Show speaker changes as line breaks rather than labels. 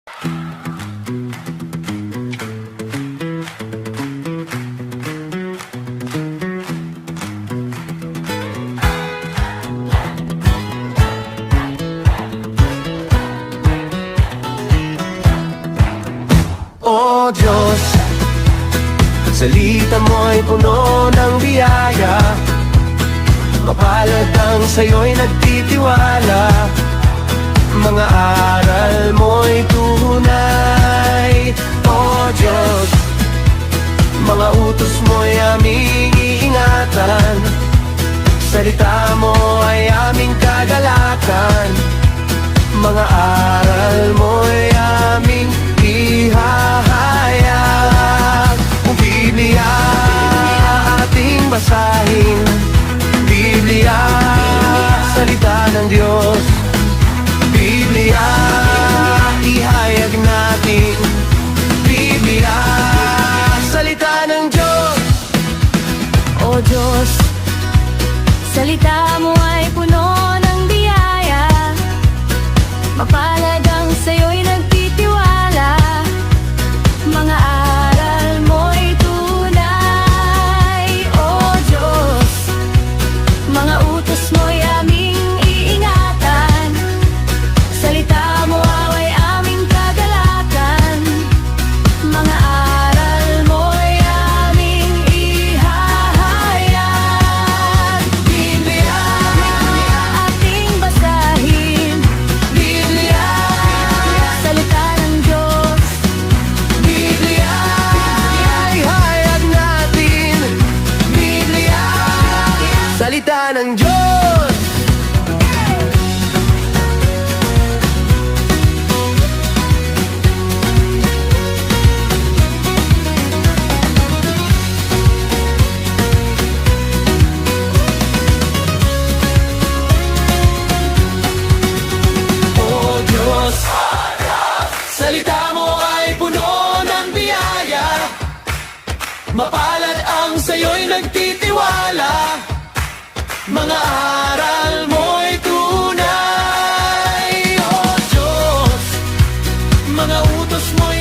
O Diyos, salita mo'y puno ng biyaya, mapalad ang sa'yo'y nagtitiwala. Mga aral mo'y tunay. O Diyos, mga utos mo'y aming iingatan, salita mo ay aming kagalakan. Mga aral mo'y aming ihahayag. O Biblia, ating basahin. Biblia, salita ng Diyos. Biblia, ihayag natin. Biblia, salita ng Diyos.
O Diyos, salita mo ay puno ng biyaya, mapalad ang sa'yo'y nagtitiwala. Mga aral mo'y tunay. O Diyos, mga utos mo'y aming iingatan, salita mo ay aming kagalakan. Mga aral mo'y aming ihahayag.
Biblia,
Ating basahin.
Biblia,
Salita ng Diyos.
Biblia, ihayag natin. Biblia, salita ng Diyos. O Diyos, salita mo ay puno ng biyaya, mapalad ang sa'yo'y nagtitiwala. Mga aral mo'y tunay. O Diyos, mga utos mo'y